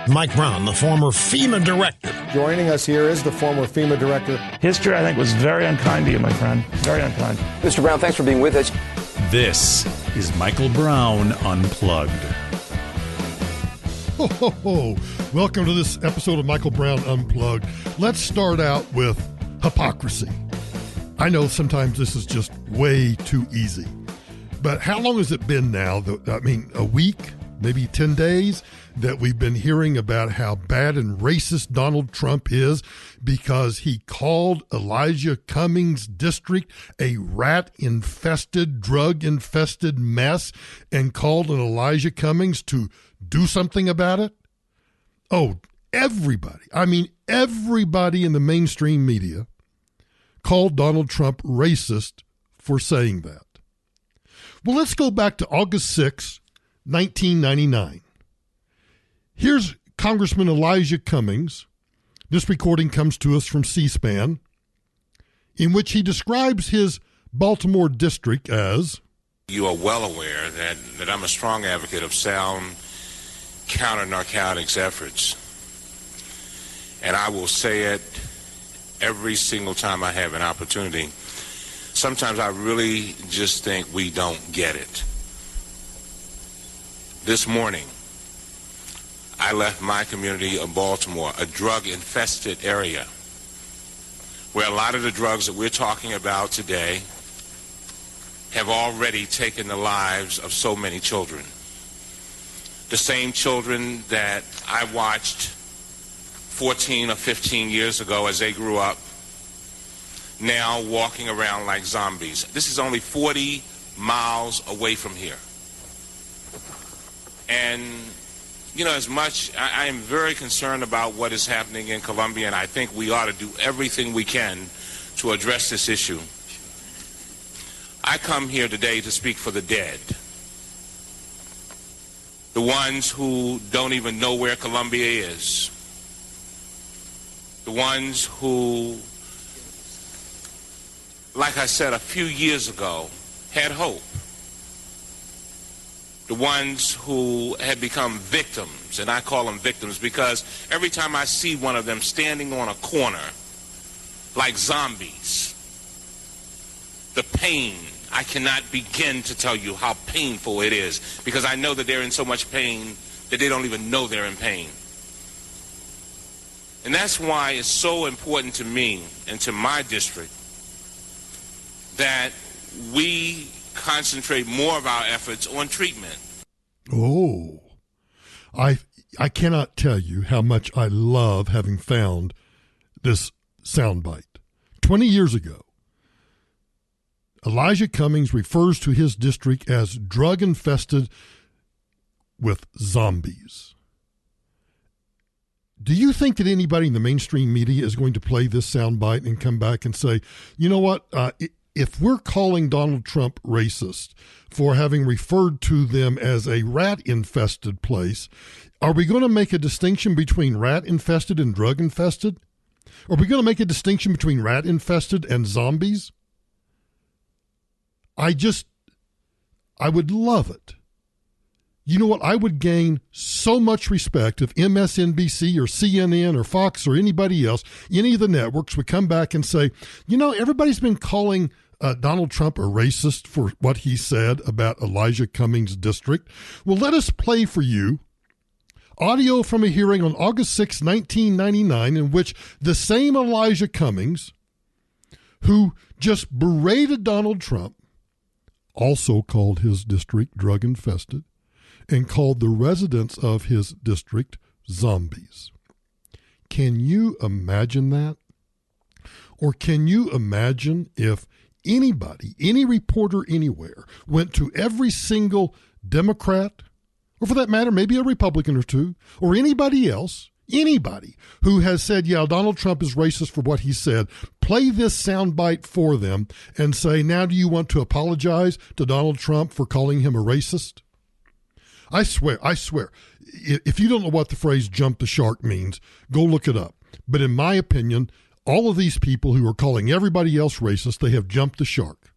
Mike Brown, the former FEMA director. Joining us here is the former FEMA director. History, I think, was very unkind to you, my friend. Very unkind. Mr. Brown, thanks for being with us. This is Michael Brown Unplugged. Ho, ho, ho. Welcome to this episode of Michael Brown Unplugged. Let's start out with hypocrisy. I know sometimes this is just way too easy. But how long has it been now? A week, maybe 10 days, that we've been hearing about how bad and racist Donald Trump is because he called Elijah Cummings' district a rat-infested, drug-infested mess and called on Elijah Cummings to do something about it? Oh, everybody in the mainstream media called Donald Trump racist for saying that. Well, let's go back to August 6, 1999. Here's Congressman Elijah Cummings. This recording comes to us from C-SPAN, in which he describes his Baltimore district as... You are well aware that I'm a strong advocate of sound counter-narcotics efforts. And I will say it every single time I have an opportunity. Sometimes I really just think we don't get it. This morning, I left my community of Baltimore, a drug-infested area, where a lot of the drugs that we're talking about today have already taken the lives of so many children. The same children that I watched 14 or 15 years ago as they grew up, now walking around like zombies. This is only 40 miles away from here. And, as much, I am very concerned about what is happening in Colombia, and I think we ought to do everything we can to address this issue. I come here today to speak for the dead. The ones who don't even know where Colombia is. The ones who, like I said a few years ago, had hope. The ones who had become victims, and I call them victims because every time I see one of them standing on a corner like zombies, the pain, I cannot begin to tell you how painful it is because I know that they're in so much pain that they don't even know they're in pain. And that's why it's so important to me and to my district that we concentrate more of our efforts on treatment. Oh, I cannot tell you how much I love having found this soundbite. 20 years ago, Elijah Cummings refers to his district as drug-infested with zombies. Do you think that anybody in the mainstream media is going to play this soundbite and come back and say, you know what, if we're calling Donald Trump racist for having referred to them as a rat-infested place, are we going to make a distinction between rat-infested and drug-infested? Are we going to make a distinction between rat-infested and zombies? I would love it. You know what? I would gain so much respect if MSNBC or CNN or Fox or anybody else, any of the networks would come back and say, everybody's been calling Donald Trump a racist for what he said about Elijah Cummings' district. Well, let us play for you audio from a hearing on August 6, 1999, in which the same Elijah Cummings, who just berated Donald Trump, also called his district drug-infested, and called the residents of his district zombies. Can you imagine that? Or can you imagine if anybody, any reporter anywhere, went to every single Democrat, or for that matter, maybe a Republican or two, or anybody else, anybody who has said, yeah, Donald Trump is racist for what he said, play this soundbite for them and say, now do you want to apologize to Donald Trump for calling him a racist? I swear, if you don't know what the phrase jump the shark means, go look it up. But in my opinion, all of these people who are calling everybody else racist, they have jumped the shark.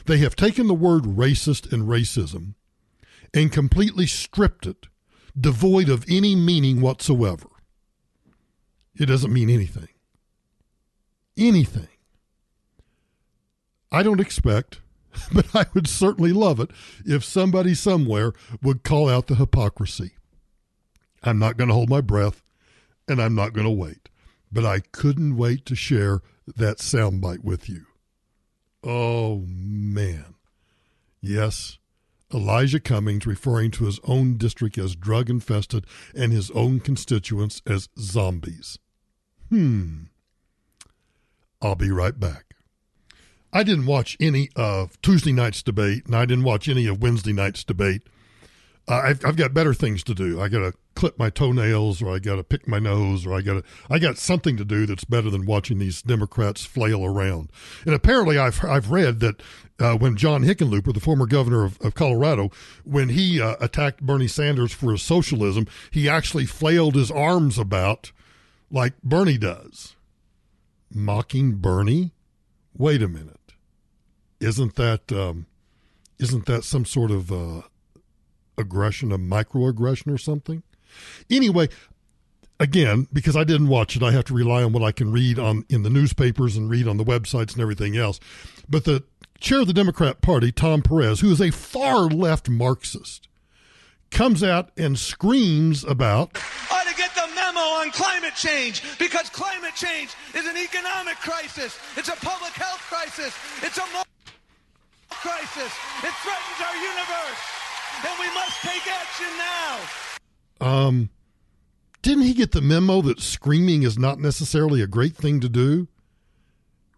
They have taken the word racist and racism and completely stripped it devoid of any meaning whatsoever. It doesn't mean anything. Anything. I don't expect, but I would certainly love it if somebody somewhere would call out the hypocrisy. I'm not going to hold my breath, and I'm not going to wait. But I couldn't wait to share that soundbite with you. Oh, man. Yes, Elijah Cummings referring to his own district as drug-infested and his own constituents as zombies. I'll be right back. I didn't watch any of Tuesday night's debate, and I didn't watch any of Wednesday night's debate. I've got better things to do. I got to clip my toenails, or I got to pick my nose, or I got something to do that's better than watching these Democrats flail around. And apparently, I've read that when John Hickenlooper, the former governor of Colorado, when he attacked Bernie Sanders for his socialism, he actually flailed his arms about like Bernie does. Mocking Bernie? Wait a minute. Isn't that some sort of aggression, a microaggression or something? Anyway, again, because I didn't watch it, I have to rely on what I can read in the newspapers and read on the websites and everything else. But the chair of the Democrat Party, Tom Perez, who is a far left Marxist, comes out and screams about to get the memo on climate change, because climate change is an economic crisis. It's a public health crisis. It's a moral crisis. It threatens our universe, and we must take action now. Didn't he get the memo that screaming is not necessarily a great thing to do?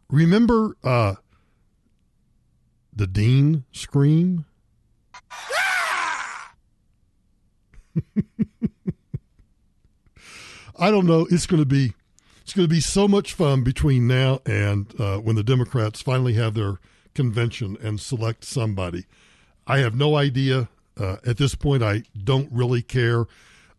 Remember the Dean scream? I don't know. It's going to be so much fun between now and when the Democrats finally have their convention and select somebody. I have no idea. At this point, I don't really care.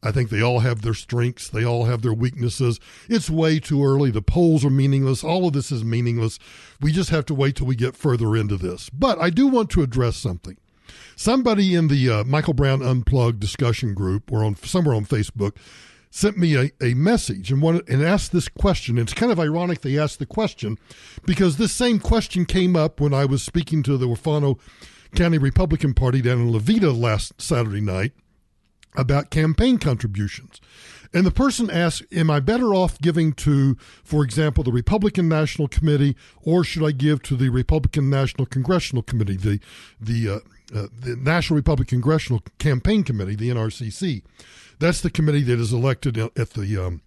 I think they all have their strengths. They all have their weaknesses. It's way too early. The polls are meaningless. All of this is meaningless. We just have to wait till we get further into this. But I do want to address something. Somebody in the Michael Brown Unplugged discussion group or somewhere on Facebook sent me a message and asked this question. It's kind of ironic they asked the question because this same question came up when I was speaking to the Wafano County Republican Party down in Levita last Saturday night about campaign contributions. And the person asked, am I better off giving to, for example, the Republican National Committee, or should I give to the Republican National Congressional Committee, the National Republican Congressional Campaign Committee, the NRCC? That's the committee that is elected at the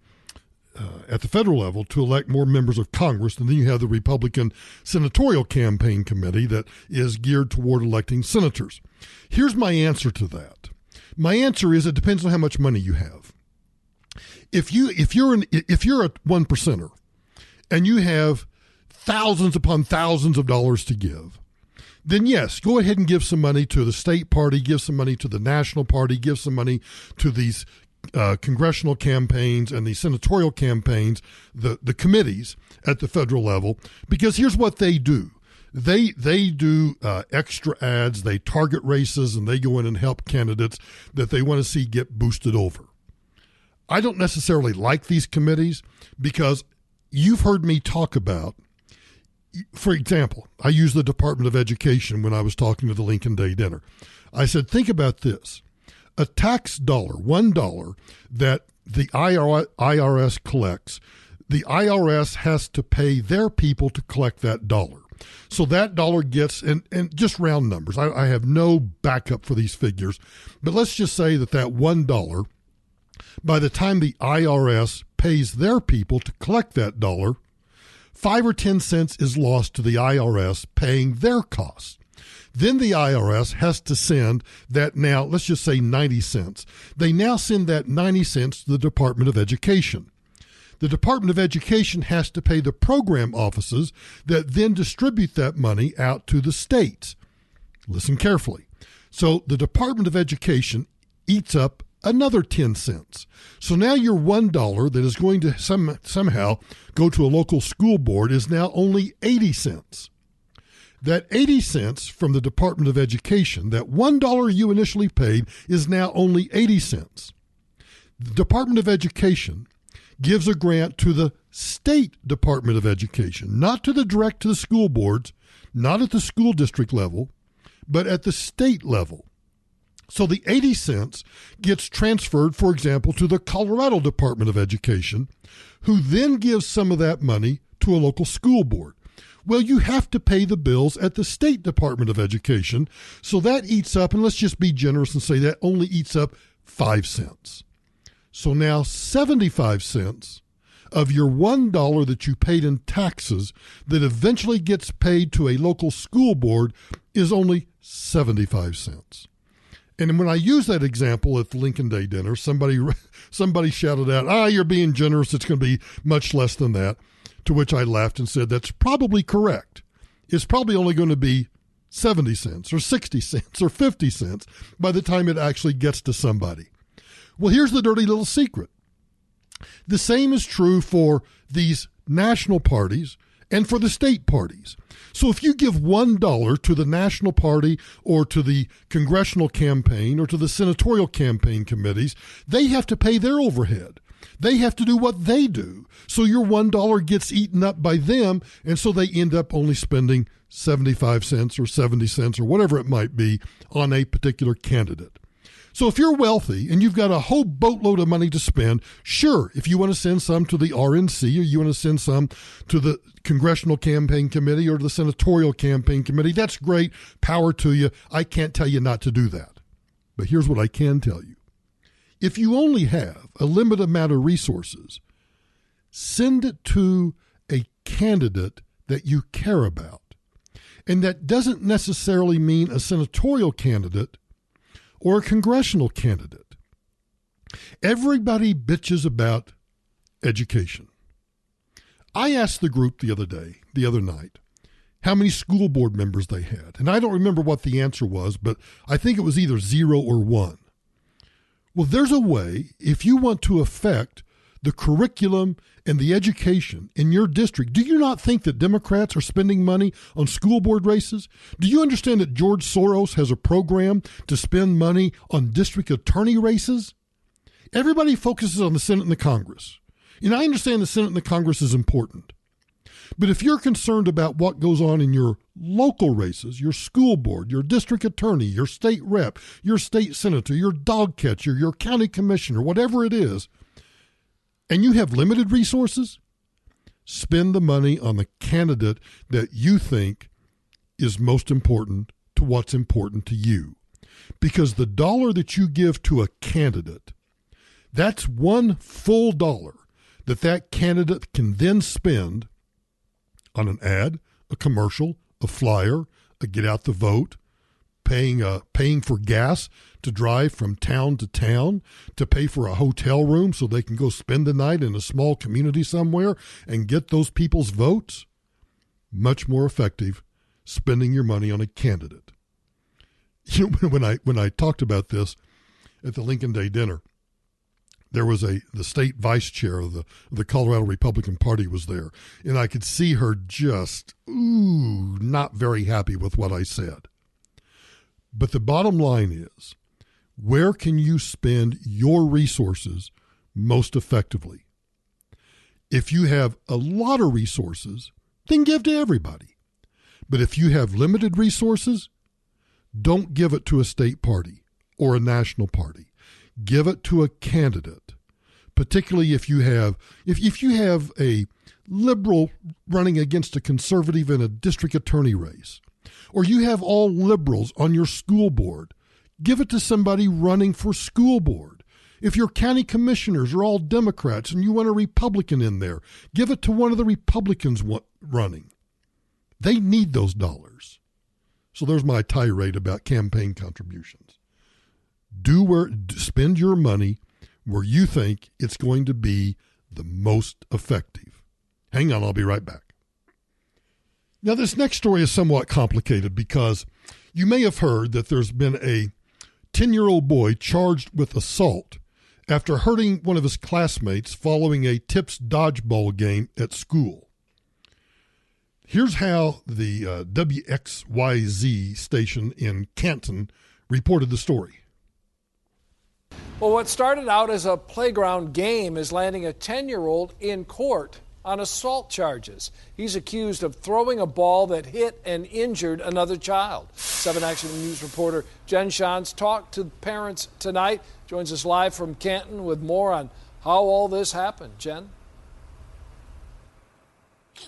federal level to elect more members of Congress. And then you have the Republican Senatorial Campaign Committee that is geared toward electing senators. Here's my answer to that. My answer is it depends on how much money you have. If you're a one percenter and you have thousands upon thousands of dollars to give, then yes, go ahead and give some money to the state party, give some money to the national party, give some money to these congressional campaigns and the senatorial campaigns, the committees at the federal level, because here's what they do. They do extra ads, they target races, and they go in and help candidates that they want to see get boosted over. I don't necessarily like these committees because you've heard me talk about, for example, I used the Department of Education when I was talking to the Lincoln Day dinner. I said, think about this. A tax dollar, $1 that the IRS collects, the IRS has to pay their people to collect that dollar. So that dollar gets, and just round numbers, I have no backup for these figures, but let's just say that $1, by the time the IRS pays their people to collect that dollar, 5 or 10 cents is lost to the IRS paying their costs. Then the IRS has to send that now, let's just say 90 cents. They now send that 90 cents to the Department of Education. The Department of Education has to pay the program offices that then distribute that money out to the states. Listen carefully. So the Department of Education eats up another 10 cents. So now your $1 that is going to somehow go to a local school board is now only 80 cents. That 80 cents from the Department of Education, that $1 you initially paid, is now only 80 cents. The Department of Education gives a grant to the State Department of Education, not to the school boards, not at the school district level, but at the state level. So the 80 cents gets transferred, for example, to the Colorado Department of Education, who then gives some of that money to a local school board. Well, you have to pay the bills at the State Department of Education, so that eats up, and let's just be generous and say that only eats up 5 cents. So now 75 cents of your $1 that you paid in taxes that eventually gets paid to a local school board is only 75 cents. And when I use that example at the Lincoln Day dinner, somebody shouted out, you're being generous, it's going to be much less than that. To which I laughed and said, that's probably correct. It's probably only going to be 70 cents or 60 cents or 50 cents by the time it actually gets to somebody. Well, here's the dirty little secret. The same is true for these national parties and for the state parties. So if you give $1 to the national party or to the congressional campaign or to the senatorial campaign committees, they have to pay their overhead. They have to do what they do. So your $1 gets eaten up by them, and so they end up only spending 75 cents or 70 cents or whatever it might be on a particular candidate. So if you're wealthy and you've got a whole boatload of money to spend, sure, if you want to send some to the RNC or you want to send some to the Congressional Campaign Committee or the Senatorial Campaign Committee, that's great. Power to you. I can't tell you not to do that. But here's what I can tell you. If you only have a limited amount of resources, send it to a candidate that you care about. And that doesn't necessarily mean a senatorial candidate or a congressional candidate. Everybody bitches about education. I asked the group the other night, how many school board members they had. And I don't remember what the answer was, but I think it was either 0 or 1. Well, there's a way, if you want to affect the curriculum and the education in your district. Do you not think that Democrats are spending money on school board races? Do you understand that George Soros has a program to spend money on district attorney races? Everybody focuses on the Senate and the Congress. And I understand the Senate and the Congress is important. But if you're concerned about what goes on in your local races, your school board, your district attorney, your state rep, your state senator, your dog catcher, your county commissioner, whatever it is, and you have limited resources, spend the money on the candidate that you think is most important to what's important to you. Because the dollar that you give to a candidate, that's one full dollar that candidate can then spend on an ad, a commercial, a flyer, a get out the vote, paying for gas to drive from town to town, to pay for a hotel room so they can go spend the night in a small community somewhere and get those people's votes. Much more effective spending your money on a candidate. You know, when I talked about this at the Lincoln Day dinner, there was the state vice chair of the Colorado Republican Party was there, and I could see her just, not very happy with what I said. But the bottom line is, where can you spend your resources most effectively? If you have a lot of resources, then give to everybody. But if you have limited resources, don't give it to a state party or a national party. Give it to a candidate, particularly if you have a liberal running against a conservative in a district attorney race, or you have all liberals on your school board. Give it to somebody running for school board. If your county commissioners are all Democrats and you want a Republican in there, give it to one of the Republicans running. They need those dollars. So there's my tirade about campaign contributions. Spend your money where you think it's going to be the most effective. Hang on, I'll be right back. Now, this next story is somewhat complicated because you may have heard that there's been a 10-year-old boy charged with assault after hurting one of his classmates following a tips dodgeball game at school. Here's how the WXYZ station in Canton reported the story. Well, what started out as a playground game is landing a 10-year-old in court on assault charges. He's accused of throwing a ball that hit and injured another child. 7 Action News reporter Jen Shantz talked to parents tonight. Joins us live from Canton with more on how all this happened. Jen?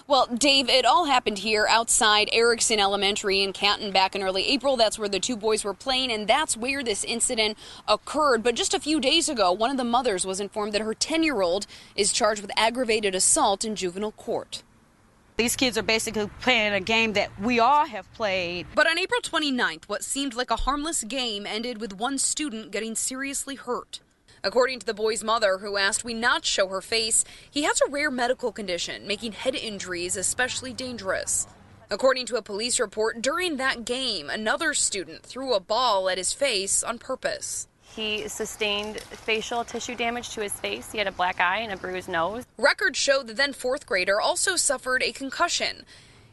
Well, Dave, it all happened here outside Erickson Elementary in Canton back in early April. That's where the two boys were playing, and that's where this incident occurred. But just a few days ago, one of the mothers was informed that her 10-year-old is charged with aggravated assault in juvenile court. These kids are basically playing a game that we all have played. But on April 29th, what seemed like a harmless game ended with one student getting seriously hurt. According to the boy's mother, who asked we not show her face, he has a rare medical condition, making head injuries especially dangerous. According to a police report, during that game, another student threw a ball at his face on purpose. He sustained facial tissue damage to his face. He had a black eye and a bruised nose. Records show the then fourth grader also suffered a concussion.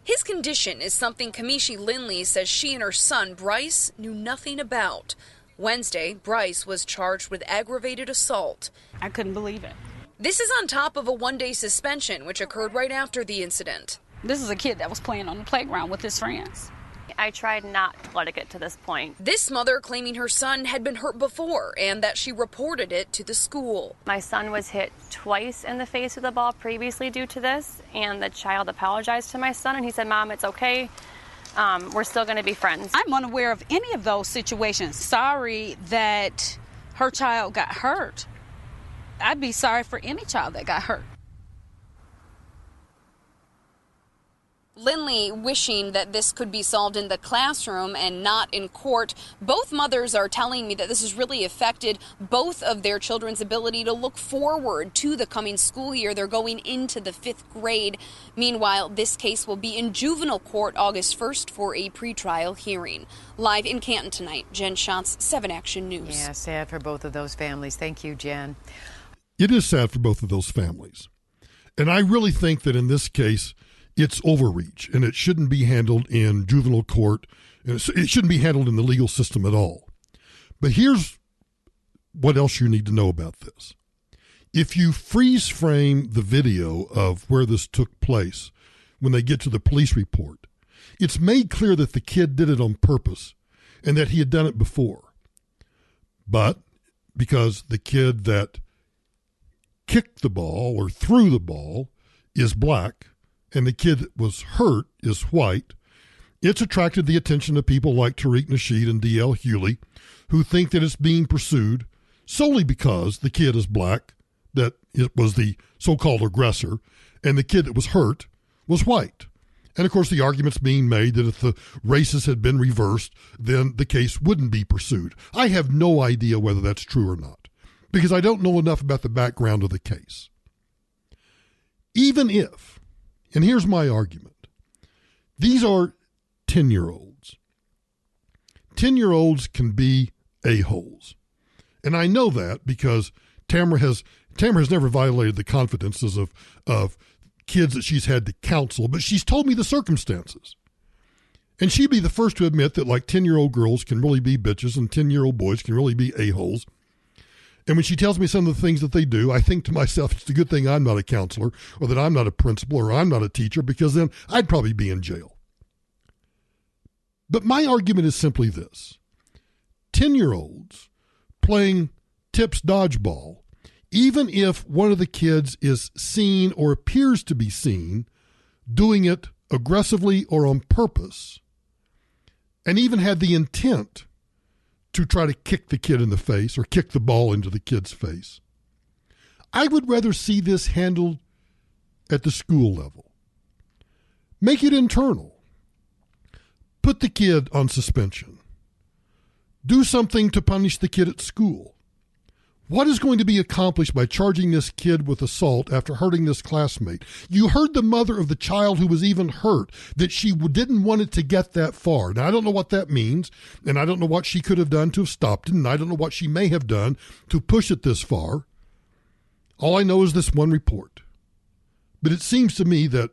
His condition is something Kamishi Lindley says she and her son, Bryce, knew nothing about. Wednesday, Bryce was charged with aggravated assault. I couldn't believe it. This is on top of a one-day suspension, which occurred right after the incident. This is a kid that was playing on the playground with his friends. I tried not to let it get to this point. This mother claiming her son had been hurt before and that she reported it to the school. My son was hit twice in the face with a ball previously due to this, and the child apologized to my son, and he said, "Mom, it's okay. We're still going to be friends." I'm unaware of any of those situations. Sorry that her child got hurt. I'd be sorry for any child that got hurt. Lindley wishing that this could be solved in the classroom and not in court. Both mothers are telling me that this has really affected both of their children's ability to look forward to the coming school year. They're going into the 5th grade. Meanwhile, this case will be in juvenile court August 1st for a pretrial hearing. Live in Canton tonight, Jen Shantz, 7 Action News. Yeah, sad for both of those families. Thank you, Jen. It is sad for both of those families. And I really think that in this case, it's overreach, and it shouldn't be handled in juvenile court. It shouldn't be handled in the legal system at all. But here's what else you need to know about this. If you freeze frame the video of where this took place when they get to the police report, it's made clear that the kid did it on purpose and that he had done it before. But because the kid that kicked the ball or threw the ball is black, and the kid that was hurt is white, it's attracted the attention of people like Tariq Nasheed and D.L. Hewley, who think that it's being pursued solely because the kid is black, that it was the so-called aggressor, and the kid that was hurt was white. And, of course, the argument's being made that if the races had been reversed, then the case wouldn't be pursued. I have no idea whether that's true or not, because I don't know enough about the background of the case. Even if, and here's my argument, these are 10-year-olds. 10-year-olds can be a-holes. And I know that because Tamara has never violated the confidences of kids that she's had to counsel, but she's told me the circumstances. And she'd be the first to admit that like 10-year-old girls can really be bitches and 10-year-old boys can really be a-holes. And when she tells me some of the things that they do, I think to myself, it's a good thing I'm not a counselor or that I'm not a principal or I'm not a teacher, because then I'd probably be in jail. But my argument is simply this. 10-year-olds playing tips dodgeball, even if one of the kids is seen or appears to be seen doing it aggressively or on purpose, and even had the intent to try to kick the kid in the face or kick the ball into the kid's face, I would rather see this handled at the school level. Make it internal. Put the kid on suspension. Do something to punish the kid at school. What is going to be accomplished by charging this kid with assault after hurting this classmate? You heard the mother of the child who was even hurt, that she didn't want it to get that far. Now, I don't know what that means, and I don't know what she could have done to have stopped it, and I don't know what she may have done to push it this far. All I know is this one report. But it seems to me that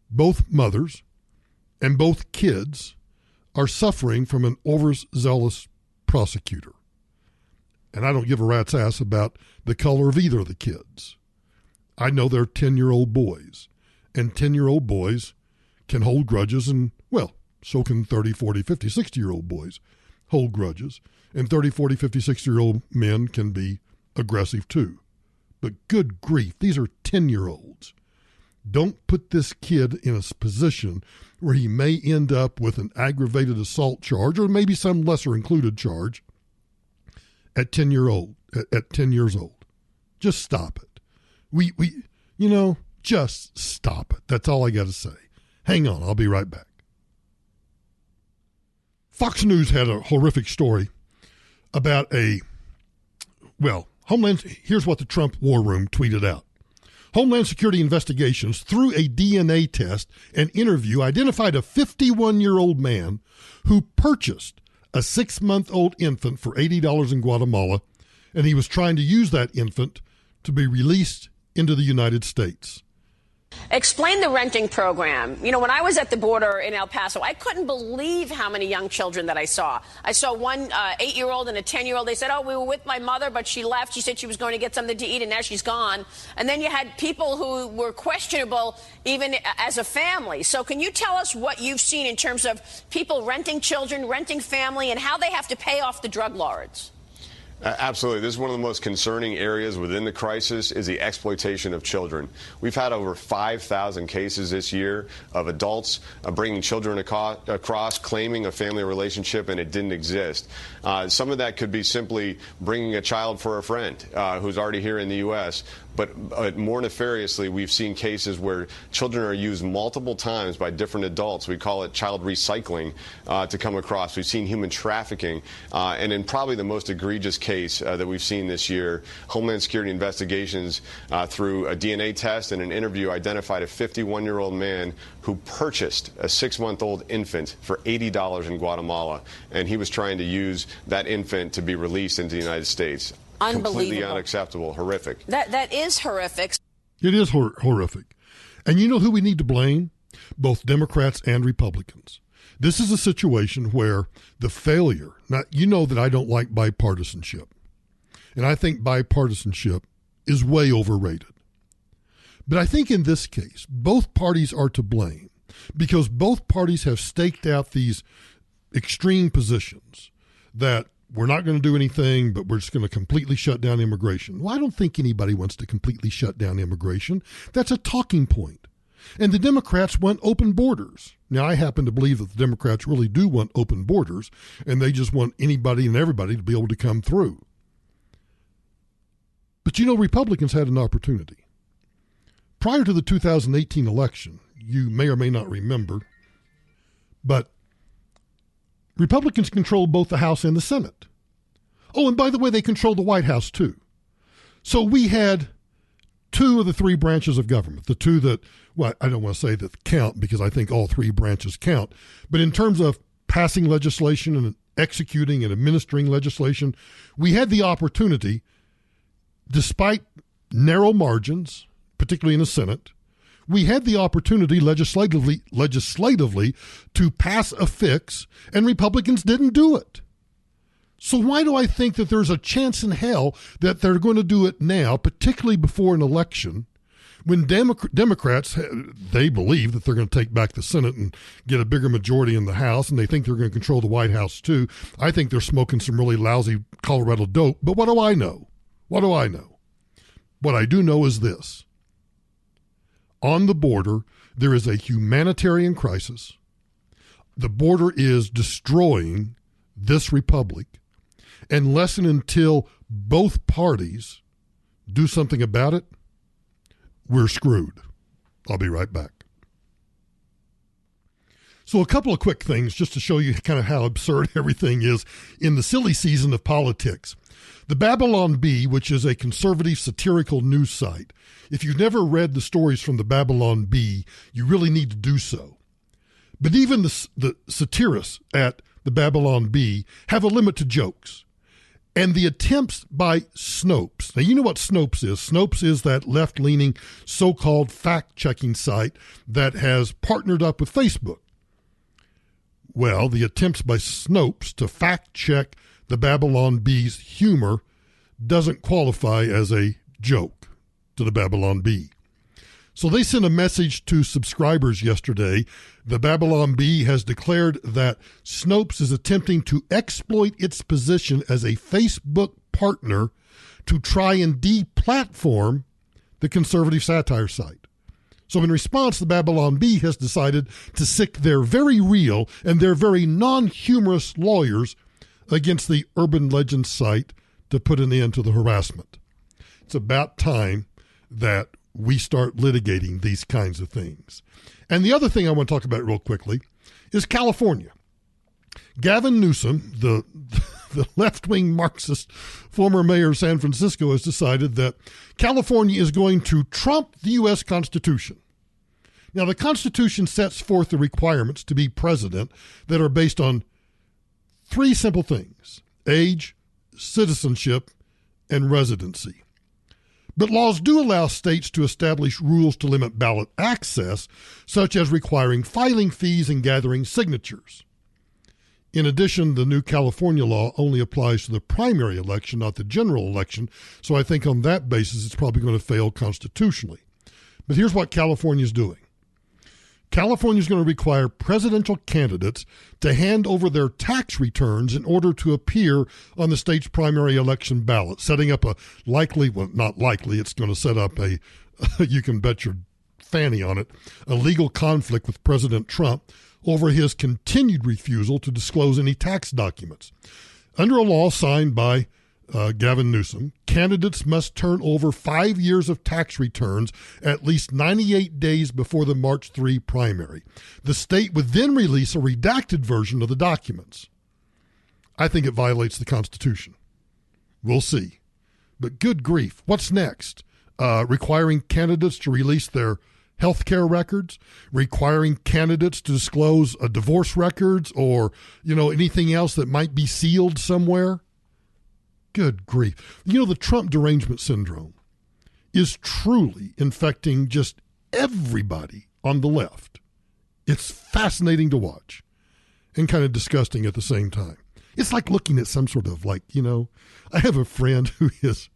both mothers and both kids are suffering from an overzealous prosecutor. and I don't give a rat's ass about the color of either of the kids. I know they're 10-year-old boys, and 10-year-old boys can hold grudges, and, well, so can 30, 40, 50, 60-year-old boys hold grudges, and 30, 40, 50, 60-year-old men can be aggressive too. But good grief, these are 10-year-olds. Don't put this kid in a position where he may end up with an aggravated assault charge or maybe some lesser included charge at 10 years old. Just stop it. Just stop it. That's all I got to say. Hang on, I'll be right back. Fox News had a horrific story about here's what the Trump War Room tweeted out. Homeland Security investigations, through a DNA test and interview, identified a 51-year-old man who purchased a 6-month-old infant for $80 in Guatemala, and he was trying to use that infant to be released into the United States. Explain the renting program. You know, when I was at the border in El Paso, I couldn't believe how many young children that I saw. I saw one 8-year-old and a 10-year-old. They said, oh, we were with my mother, but she left. She said she was going to get something to eat, and now she's gone. And then you had people who were questionable even as a family. So can you tell us what you've seen in terms of people renting children, renting family, and how they have to pay off the drug lords? Absolutely. This is one of the most concerning areas within the crisis is the exploitation of children. We've had over 5,000 cases this year of adults bringing children across, claiming a family relationship, and it didn't exist. Some of that could be simply bringing a child for a friend who's already here in the U.S., but more nefariously, we've seen cases where children are used multiple times by different adults. We call it child recycling to come across. We've seen human trafficking, and in probably the most egregious case that we've seen this year, Homeland Security investigations through a DNA test and an interview identified a 51-year-old man who purchased a 6-month-old infant for $80 in Guatemala, and he was trying to use that infant to be released into the United States. Completely unacceptable, horrific. That is horrific. It is horrific. And you know who we need to blame? Both Democrats and Republicans. This is a situation where the failure, now you know that I don't like bipartisanship, and I think bipartisanship is way overrated. But I think in this case, both parties are to blame because both parties have staked out these extreme positions that we're not going to do anything, but we're just going to completely shut down immigration. Well, I don't think anybody wants to completely shut down immigration. That's a talking point. And the Democrats want open borders. Now, I happen to believe that the Democrats really do want open borders, and they just want anybody and everybody to be able to come through. But you know, Republicans had an opportunity. Prior to the 2018 election, you may or may not remember, but Republicans control both the House and the Senate. Oh, and by the way, they control the White House too. So we had two of the three branches of government, the two that, well, I don't want to say that count because I think all three branches count, but in terms of passing legislation and executing and administering legislation, we had the opportunity, despite narrow margins, particularly in the Senate, we had the opportunity legislatively to pass a fix, and Republicans didn't do it. So why do I think that there's a chance in hell that they're going to do it now, particularly before an election, when Democrats, they believe that they're going to take back the Senate and get a bigger majority in the House, and they think they're going to control the White House too. I think they're smoking some really lousy Colorado dope, but what do I know? What do I know? What I do know is this. On the border, there is a humanitarian crisis. The border is destroying this republic. Unless and until both parties do something about it, we're screwed. I'll be right back. So a couple of quick things just to show you kind of how absurd everything is in the silly season of politics. The Babylon Bee, which is a conservative satirical news site, if you've never read the stories from the Babylon Bee, you really need to do so. But even the satirists at the Babylon Bee have a limit to jokes. And the attempts by Snopes. Now, you know what Snopes is. Snopes is that left-leaning so-called fact-checking site that has partnered up with Facebook. Well, the attempts by Snopes to fact-check the Babylon Bee's humor doesn't qualify as a joke to the Babylon Bee. So they sent a message to subscribers yesterday. The Babylon Bee has declared that Snopes is attempting to exploit its position as a Facebook partner to try and deplatform the conservative satire site. So in response, the Babylon Bee has decided to sick their very real and their very non-humorous lawyers against the urban legend site to put an end to the harassment. It's about time that we start litigating these kinds of things. And the other thing I want to talk about real quickly is California. Gavin Newsom, the left-wing Marxist former mayor of San Francisco, has decided that California is going to trump the U.S. Constitution. Now, the Constitution sets forth the requirements to be president that are based on three simple things: age, citizenship, and residency. But laws do allow states to establish rules to limit ballot access, such as requiring filing fees and gathering signatures. In addition, the new California law only applies to the primary election, not the general election, so I think on that basis it's probably going to fail constitutionally. But here's what California is doing. California is going to require presidential candidates to hand over their tax returns in order to appear on the state's primary election ballot, setting up a likely, well, not likely, it's going to set up a, you can bet your fanny on it, a legal conflict with President Trump over his continued refusal to disclose any tax documents. Under a law signed by Gavin Newsom, candidates must turn over 5 years of tax returns at least 98 days before the March 3 primary. The state would then release a redacted version of the documents. I think it violates the Constitution. We'll see. But good grief, what's next? Requiring candidates to release their health care records, requiring candidates to disclose divorce records or, anything else that might be sealed somewhere? Good grief. The Trump derangement syndrome is truly infecting just everybody on the left. It's fascinating to watch and kind of disgusting at the same time. It's like looking at some sort of I have a friend who he's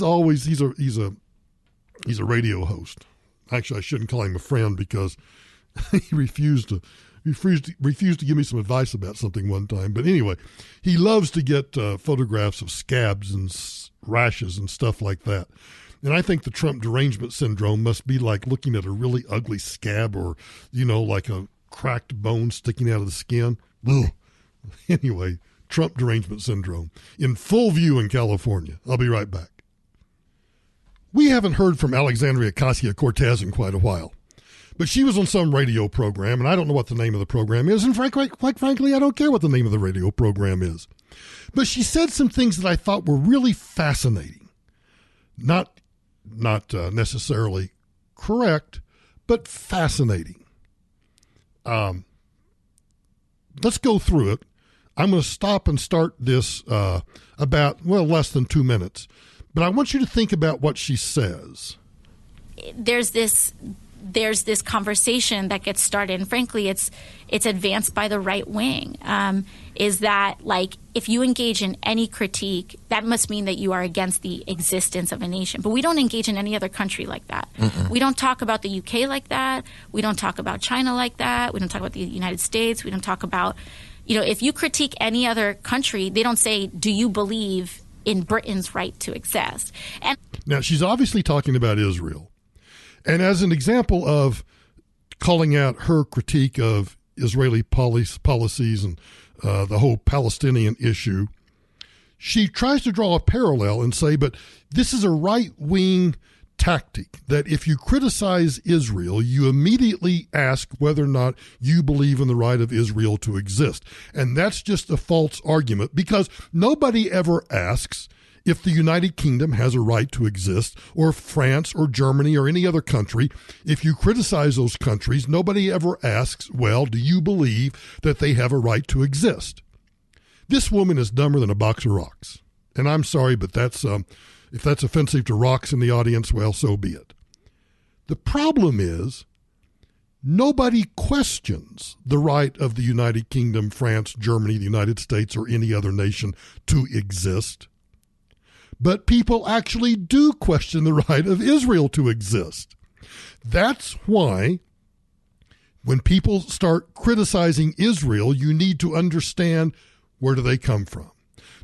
a radio host. Actually, I shouldn't call him a friend because he refused to give me some advice about something one time. But anyway, he loves to get photographs of scabs and rashes and stuff like that. And I think the Trump derangement syndrome must be like looking at a really ugly scab or, like a cracked bone sticking out of the skin. Ugh. Anyway, Trump derangement syndrome in full view in California. I'll be right back. We haven't heard from Alexandria Ocasio-Cortez in quite a while. But she was on some radio program, and I don't know what the name of the program is, and quite frankly, I don't care what the name of the radio program is. But she said some things that I thought were really fascinating. Not necessarily correct, but fascinating. Let's go through it. I'm going to stop and start this about less than 2 minutes. But I want you to think about what she says. There's this conversation that gets started, and frankly, it's advanced by the right wing. Is that if you engage in any critique, that must mean that you are against the existence of a nation. But we don't engage in any other country like that. Mm-mm. We don't talk about the UK like that. We don't talk about China like that. We don't talk about the United States. We don't talk about, if you critique any other country, they don't say, do you believe in Britain's right to exist? And now she's obviously talking about Israel. And as an example of calling out her critique of Israeli policies and the whole Palestinian issue, she tries to draw a parallel and say, but this is a right-wing tactic that if you criticize Israel, you immediately ask whether or not you believe in the right of Israel to exist. And that's just a false argument because nobody ever asks if the United Kingdom has a right to exist, or France or Germany or any other country. If you criticize those countries, nobody ever asks, well, do you believe that they have a right to exist? This woman is dumber than a box of rocks. And I'm sorry, but that's if that's offensive to rocks in the audience, well, so be it. The problem is nobody questions the right of the United Kingdom, France, Germany, the United States, or any other nation to exist. but people actually do question the right of Israel to exist. That's why when people start criticizing Israel, you need to understand, where do they come from?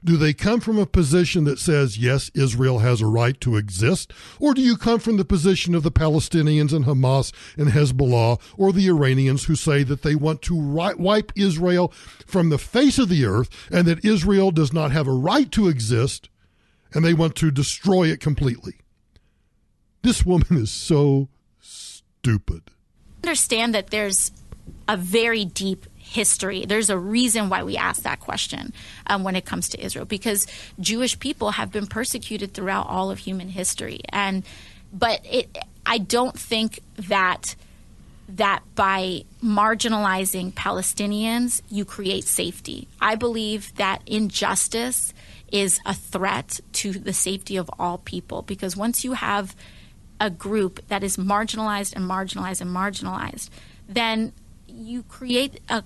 Do they come from a position that says, yes, Israel has a right to exist? Or do you come from the position of the Palestinians and Hamas and Hezbollah, or the Iranians who say that they want to wipe Israel from the face of the earth and that Israel does not have a right to exist and they want to destroy it completely? This woman is so stupid. Understand that there's a very deep history. There's a reason why we ask that question when it comes to Israel, because Jewish people have been persecuted throughout all of human history. But I don't think that by marginalizing Palestinians, you create safety. I believe that injustice is a threat to the safety of all people, because once you have a group that is marginalized and marginalized and marginalized, then you create a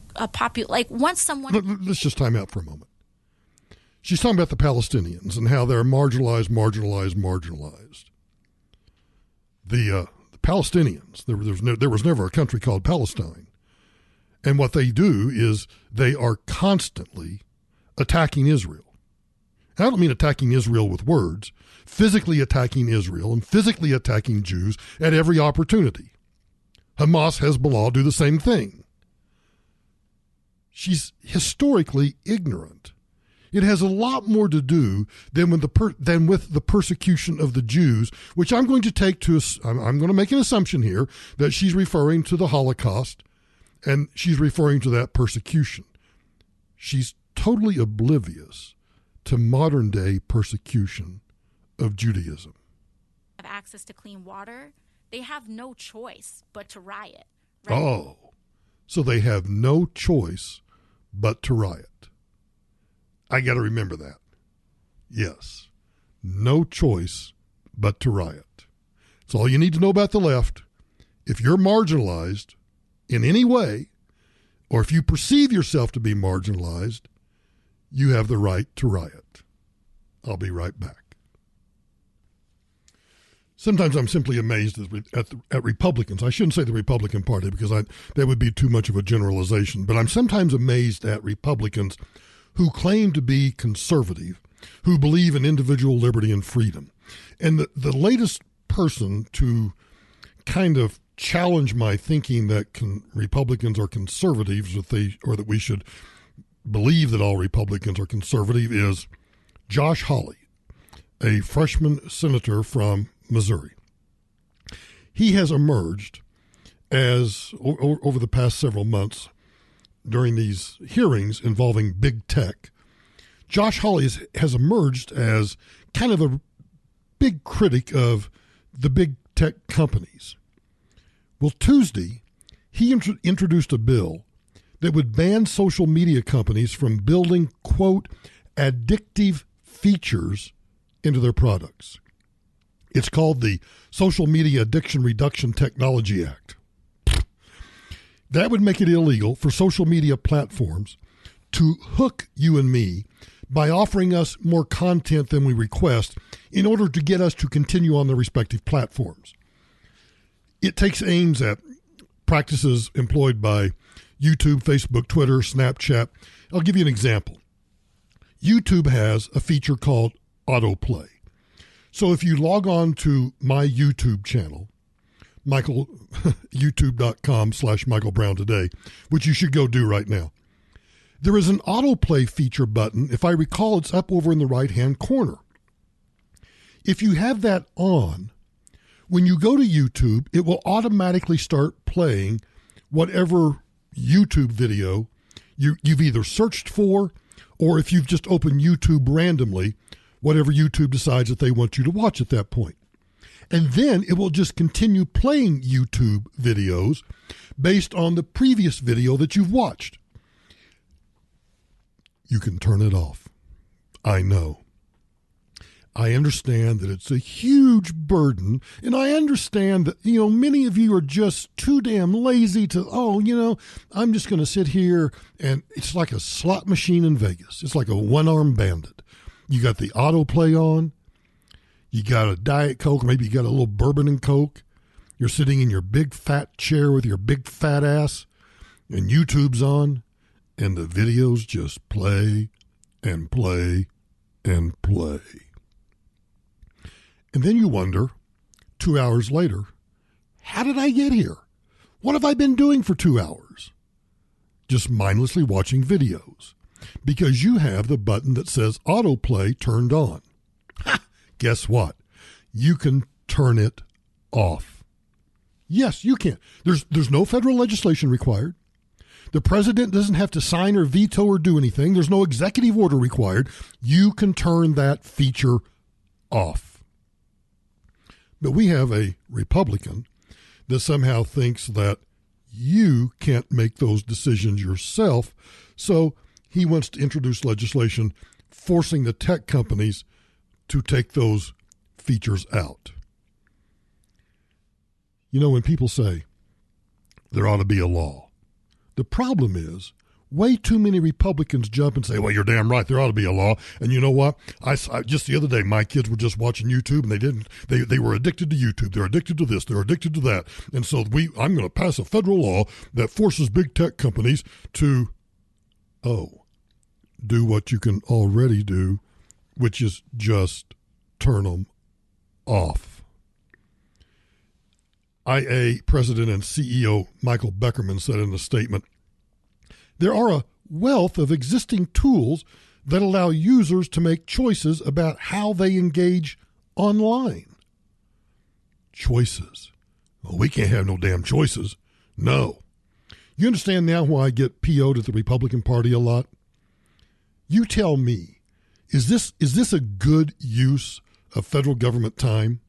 like once someone... Let's just time out for a moment. She's talking about the Palestinians and how they're marginalized. The Palestinians, there was never a country called Palestine. And what they do is they are constantly attacking Israel. And I don't mean attacking Israel with words, physically attacking Israel and physically attacking Jews at every opportunity. Hamas, Hezbollah do the same thing. She's historically ignorant. It has a lot more to do than with the persecution of the Jews, which I'm going to take to. I'm going to make an assumption here that she's referring to the Holocaust, and she's referring to that persecution. She's totally oblivious to modern day persecution of Judaism. Have access to clean water. They have no choice but to riot. Right? Oh, so they have no choice but to riot. I got to remember that. Yes, no choice but to riot. That's all you need to know about the left. If you're marginalized in any way, or if you perceive yourself to be marginalized, you have the right to riot. I'll be right back. Sometimes I'm simply amazed at Republicans. I shouldn't say the Republican Party, because that would be too much of a generalization. But I'm sometimes amazed at Republicans who claim to be conservative, who believe in individual liberty and freedom. And the latest person to kind of challenge my thinking that Republicans are conservatives, or that we should believe that all Republicans are conservative, is Josh Hawley, a freshman senator from Missouri. He has emerged as, over the past several months, during these hearings involving big tech, Josh Hawley has emerged as kind of a big critic of the big tech companies. Well, Tuesday, he introduced a bill that would ban social media companies from building, quote, addictive features into their products. It's called the Social Media Addiction Reduction Technology Act. That would make it illegal for social media platforms to hook you and me by offering us more content than we request in order to get us to continue on their respective platforms. It takes aims at practices employed by YouTube, Facebook, Twitter, Snapchat. I'll give you an example. YouTube has a feature called autoplay. So if you log on to my YouTube channel, youtube.com/Michael Brown Today, which you should go do right now, there is an autoplay feature button. If I recall, it's up over in the right-hand corner. If you have that on, when you go to YouTube, it will automatically start playing whatever YouTube video you've either searched for, or if you've just opened YouTube randomly, whatever YouTube decides that they want you to watch at that point. And then it will just continue playing YouTube videos based on the previous video that you've watched. You can turn it off. I know. I understand that it's a huge burden, and I understand that, many of you are just too damn lazy to, I'm just going to sit here, and it's like a slot machine in Vegas. It's like a one-armed bandit. You got the autoplay on, You got a Diet Coke, maybe you got a little bourbon and Coke. You're sitting in your big fat chair with your big fat ass, and YouTube's on, and the videos just play and play and play. And then you wonder, 2 hours later, how did I get here? What have I been doing for 2 hours? Just mindlessly watching videos. Because you have the button that says autoplay turned on. Ha! Guess what? You can turn it off. Yes, you can. There's no federal legislation required. The president doesn't have to sign or veto or do anything. There's no executive order required. You can turn that feature off. But we have a Republican that somehow thinks that you can't make those decisions yourself, so he wants to introduce legislation forcing the tech companies to take those features out. You know, when people say there ought to be a law, the problem is way too many Republicans jump and say, well, you're damn right, there ought to be a law. And you know what? I just the other day, my kids were just watching YouTube, and they were addicted to YouTube. They're addicted to this. They're addicted to that. And so I'm going to pass a federal law that forces big tech companies to, do what you can already do, which is just turn them off. IA President and CEO Michael Beckerman said in a statement, there are a wealth of existing tools that allow users to make choices about how they engage online. Choices. Well, we can't have no damn choices. No. You understand now why I get PO'd at the Republican Party a lot? You tell me, is this a good use of federal government time?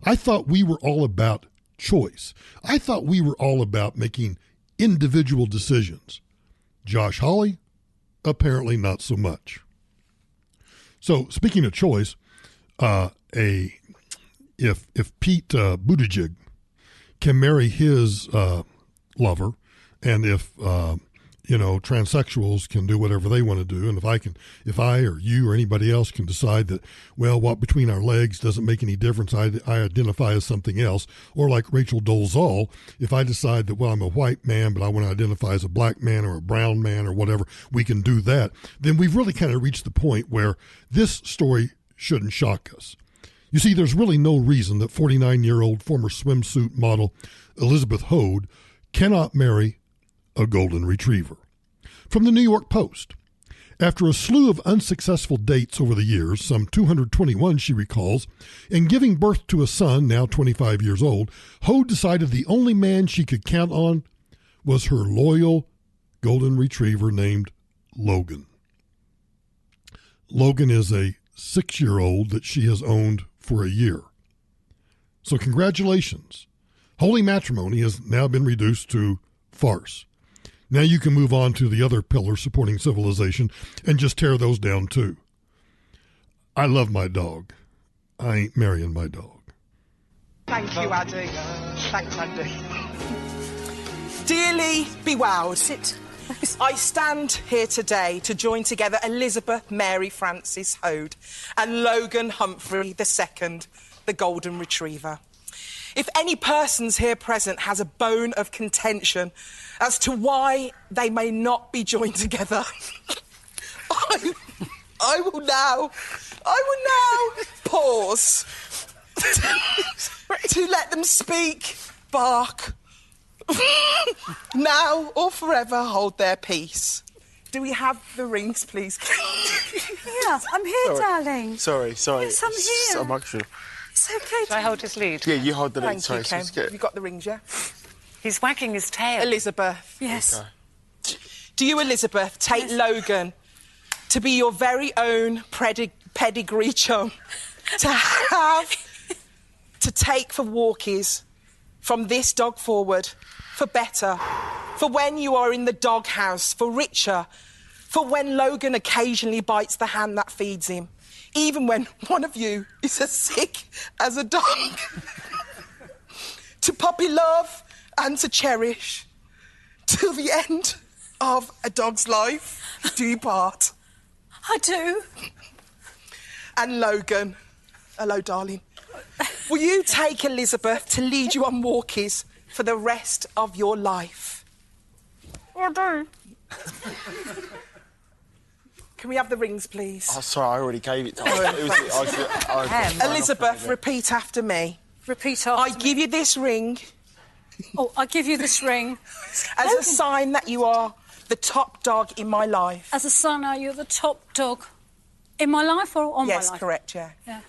I thought we were all about choice. I thought we were all about making individual decisions. Josh Hawley, apparently not so much. So speaking of choice, if Pete Buttigieg can marry his lover, and if transsexuals can do whatever they want to do, and if I or you or anybody else can decide that, well, what between our legs doesn't make any difference, I identify as something else, or like Rachel Dolezal, if I decide that, well, I'm a white man, but I want to identify as a black man or a brown man or whatever, we can do that, then we've really kind of reached the point where this story shouldn't shock us. You see, there's really no reason that 49-year-old former swimsuit model Elizabeth Hoad cannot marry a golden retriever. From the New York Post. After a slew of unsuccessful dates over the years, some 221 she recalls, and giving birth to a son, now 25 years old, Hoad decided the only man she could count on was her loyal golden retriever named Logan. Logan is a 6-year-old that she has owned for a year. So congratulations. Holy matrimony has now been reduced to farce. Now you can move on to the other pillars supporting civilization and just tear those down too. I love my dog. I ain't marrying my dog. Thank you, Addy. Thanks, Andy. Dearly bewowed, I stand here today to join together Elizabeth Mary Frances Hoad and Logan Humphrey II, the Golden Retriever. If any persons here present has a bone of contention as to why they may not be joined together, I will now pause to let them speak, bark, now or forever hold their peace. Do we have the rings, please? Yeah, I'm here, darling. Sorry. Yes, I'm here. I'm actually... It's okay. Shall I hold his lead? Yeah, you hold the lead. Thank you, Ken. Have you got the rings, yeah? He's wagging his tail. Elizabeth. Yes. Okay. Do you, Elizabeth, take Logan to be your very own pedigree chum, to take for walkies from this dog forward, for better, for when you are in the doghouse, for richer, for when Logan occasionally bites the hand that feeds him, even when one of you is as sick as a dog, to puppy love and to cherish till the end of a dog's life do you part. I do. And Logan, Hello, darling. Will you take Elizabeth to lead you on walkies for the rest of your life? I do. Can we have the rings, please? Oh, sorry, I already gave it to her. Elizabeth, repeat after me. Repeat after I give you this ring. Oh, I give you this ring. As a sign that you are the top dog in my life. As a sign that you're the top dog in my life or on my life? Yes, correct, yeah. Yeah.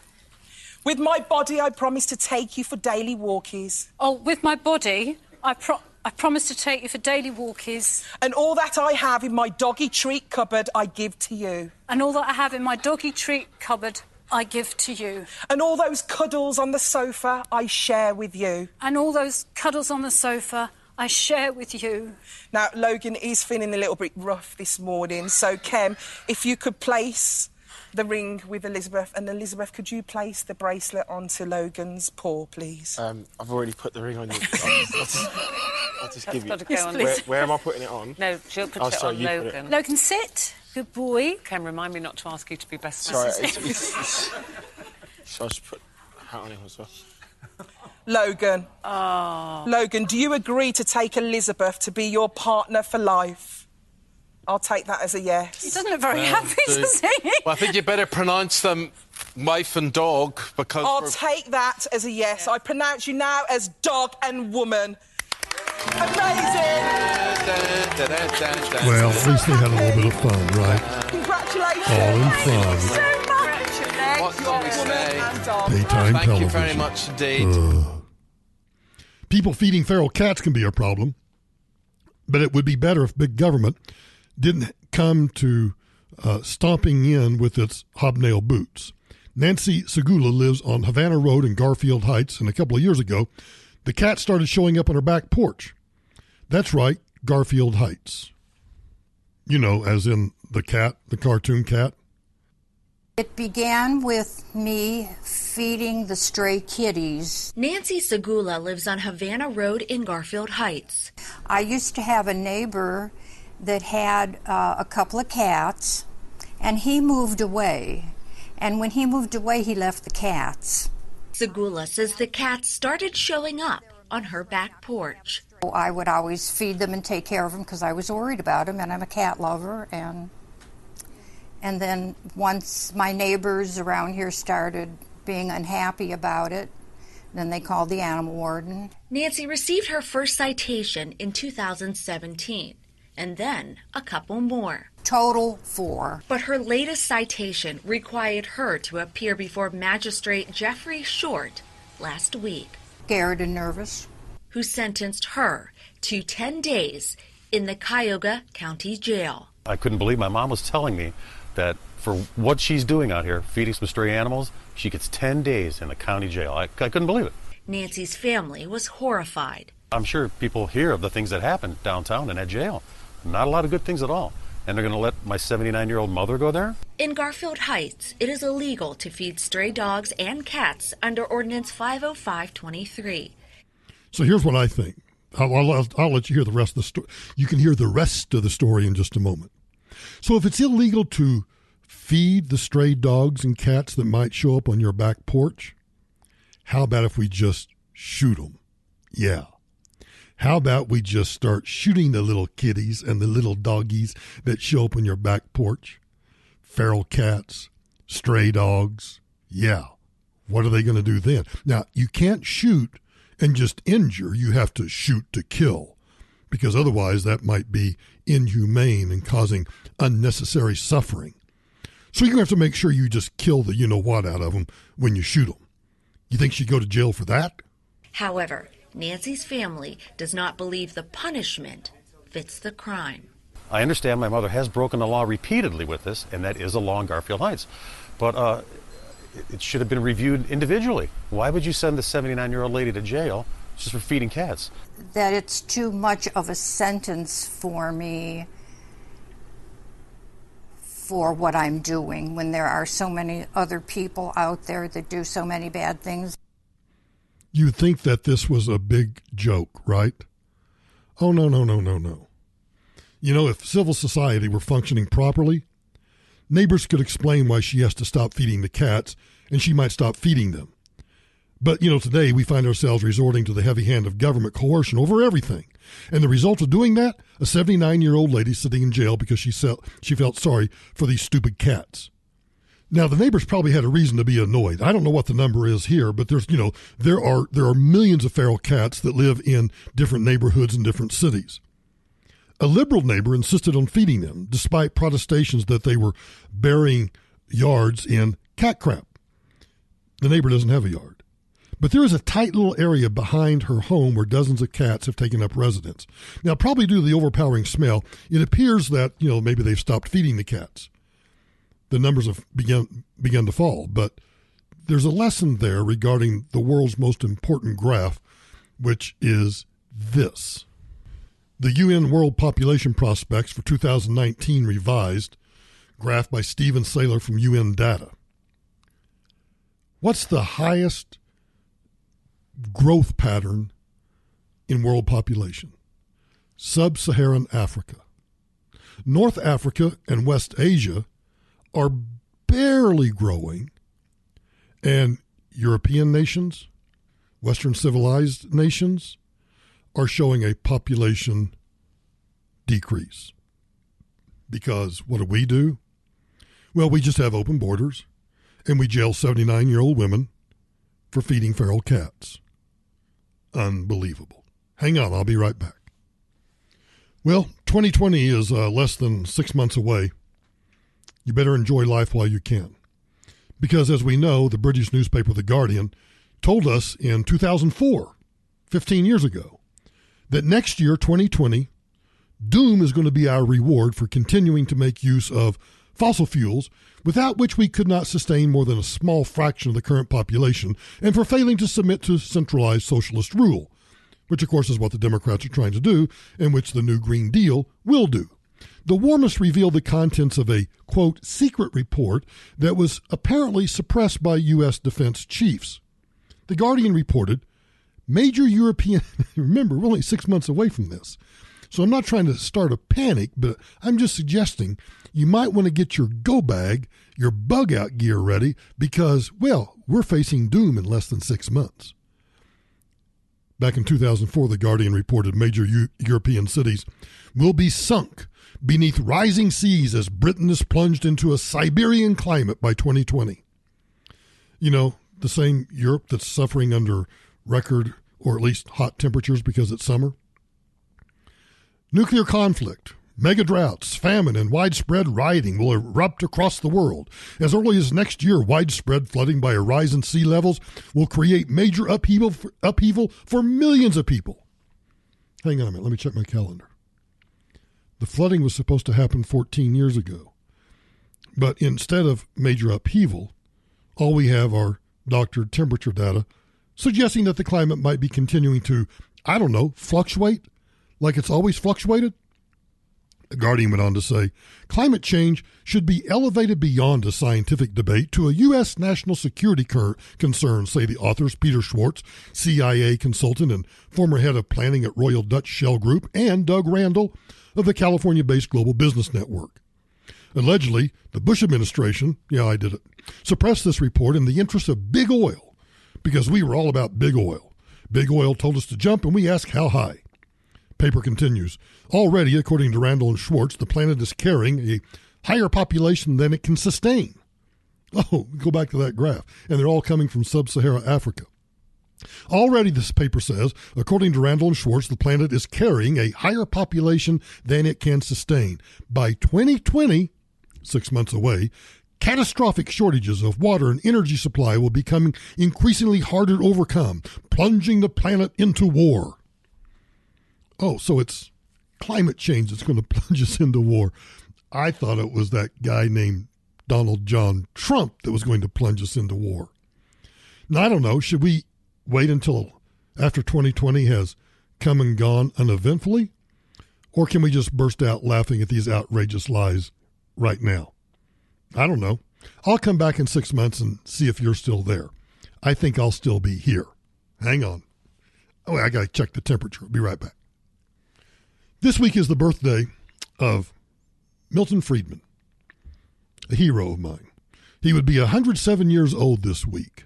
With my body, I promise to take you for daily walkies. Oh, with my body, I promise to take you for daily walkies. And all that I have in my doggy treat cupboard, I give to you. And all that I have in my doggy treat cupboard, I give to you. And all those cuddles on the sofa, I share with you. And all those cuddles on the sofa, I share with you. Now, Logan is feeling a little bit rough this morning, so, Kem, if you could place the ring with Elizabeth, and Elizabeth, could you place the bracelet onto Logan's paw, please? I've already put the ring on you. I'll just give you... Yes, please. Where am I putting it on? No, she'll put it on Logan. Logan, sit. Good boy. Ken, remind me not to ask you to be best Sorry, friends. So I just put a hat on him as well. Logan. Oh. Logan, do you agree to take Elizabeth to be your partner for life? I'll take that as a yes. He doesn't look very happy, does he? Well, I think you better pronounce them wife and dog, because... I'll take that as a yes. I pronounce you now as dog and woman. Amazing! Well, at least they had a little bit of fun, right? Congratulations! All in fun. So much. What can we say? Daytime Thank television. you very much indeed. People feeding feral cats can be a problem, but it would be better if big government didn't come to stomping in with its hobnail boots. Nancy Segula lives on Havana Road in Garfield Heights, and a couple of years ago, the cat started showing up on her back porch. That's right, Garfield Heights. You know, as in the cat, the cartoon cat. It began with me feeding the stray kitties. Nancy Segula lives on Havana Road in Garfield Heights. I used to have a neighbor that had a couple of cats, and he moved away. And when he moved away, he left the cats. Segula says the cats started showing up on her back porch. I would always feed them and take care of them because I was worried about them, and I'm a cat lover. And then once my neighbors around here started being unhappy about it, then they called the animal warden. Nancy received her first citation in 2017. And then a couple more. Total 4. But her latest citation required her to appear before Magistrate Jeffrey Short last week. Scared and nervous. Who sentenced her to 10 days in the Cuyahoga County Jail. I couldn't believe my mom was telling me that for what she's doing out here, feeding some stray animals, she gets 10 days in the county jail. I couldn't believe it. Nancy's family was horrified. I'm sure people hear of the things that happen downtown in that jail. Not a lot of good things at all. And they're going to let my 79-year-old mother go there? In Garfield Heights, it is illegal to feed stray dogs and cats under Ordinance 50523. So here's what I think. I'll let you hear the rest of the story. You can hear the rest of the story in just a moment. So if it's illegal to feed the stray dogs and cats that might show up on your back porch, how about if we just shoot them? Yeah. How about we just start shooting the little kitties and the little doggies that show up on your back porch? Feral cats, stray dogs. Yeah. What are they going to do then? Now, you can't shoot and just injure. You have to shoot to kill, because otherwise that might be inhumane and causing unnecessary suffering. So you have to make sure you just kill the you-know-what out of them when you shoot them. You think she'd go to jail for that? However, Nancy's family does not believe the punishment fits the crime. I understand my mother has broken the law repeatedly with this, and that is a law in Garfield Heights. But it should have been reviewed individually. Why would you send the 79-year-old lady to jail just for feeding cats? That it's too much of a sentence for me for what I'm doing when there are so many other people out there that do so many bad things. You think that this was a big joke, right? Oh, no. You know, if civil society were functioning properly, neighbors could explain why she has to stop feeding the cats and she might stop feeding them. But, today we find ourselves resorting to the heavy hand of government coercion over everything. And the result of doing that, a 79-year-old lady sitting in jail because she felt sorry for these stupid cats. Now, the neighbors probably had a reason to be annoyed. I don't know what the number is here, but there are millions of feral cats that live in different neighborhoods in different cities. A liberal neighbor insisted on feeding them, despite protestations that they were burying yards in cat crap. The neighbor doesn't have a yard. But there is a tight little area behind her home where dozens of cats have taken up residence. Now, probably due to the overpowering smell, it appears that, maybe they've stopped feeding the cats. The numbers have begun to fall, but there's a lesson there regarding the world's most important graph, which is this. The UN World Population Prospects for 2019 revised, graph by Stephen Saylor from UN Data. What's the highest growth pattern in world population? Sub-Saharan Africa. North Africa and West Asia are barely growing, and European nations, Western civilized nations, are showing a population decrease. Because what do? Well, we just have open borders, and we jail 79-year-old women for feeding feral cats. Unbelievable. Hang on, I'll be right back. Well, 2020 is less than 6 months away. You better enjoy life while you can. Because as we know, the British newspaper The Guardian told us in 2004, 15 years ago, that next year, 2020, doom is going to be our reward for continuing to make use of fossil fuels, without which we could not sustain more than a small fraction of the current population, and for failing to submit to centralized socialist rule, which of course is what the Democrats are trying to do, and which the new Green Deal will do. The war must reveal the contents of a, quote, secret report that was apparently suppressed by U.S. defense chiefs. The Guardian reported, major European, remember, we're only 6 months away from this, so I'm not trying to start a panic, but I'm just suggesting you might want to get your go bag, your bug out gear ready because, well, we're facing doom in less than 6 months. Back in 2004, The Guardian reported major European cities will be sunk beneath rising seas as Britain is plunged into a Siberian climate by 2020. The same Europe that's suffering under record or at least hot temperatures because it's summer. Nuclear conflict, mega droughts, famine, and widespread rioting will erupt across the world. As early as next year, widespread flooding by a rise in sea levels will create major upheaval for millions of people. Hang on a minute, let me check my calendar. The flooding was supposed to happen 14 years ago. But instead of major upheaval, all we have are doctored temperature data suggesting that the climate might be continuing to, fluctuate like it's always fluctuated. The Guardian went on to say, climate change should be elevated beyond a scientific debate to a U.S. national security concern, say the authors Peter Schwartz, CIA consultant and former head of planning at Royal Dutch Shell Group, and Doug Randall of the California-based Global Business Network. Allegedly, the Bush administration, suppressed this report in the interest of big oil because we were all about big oil. Big oil told us to jump and we asked how high. Paper continues. Already, according to Randall and Schwartz, the planet is carrying a higher population than it can sustain. Oh, go back to that graph. And they're all coming from sub-Saharan Africa. Already, this paper says, according to Randall and Schwartz, the planet is carrying a higher population than it can sustain. By 2020, 6 months away, catastrophic shortages of water and energy supply will become increasingly harder to overcome, plunging the planet into war. Oh, so it's climate change that's going to plunge us into war. I thought it was that guy named Donald John Trump that was going to plunge us into war. Now, I don't know. Should we wait until after 2020 has come and gone uneventfully? Or can we just burst out laughing at these outrageous lies right now? I don't know. I'll come back in 6 months and see if you're still there. I think I'll still be here. Hang on. Oh, I got to check the temperature. I'll be right back. This week is the birthday of Milton Friedman, a hero of mine. He would be 107 years old this week.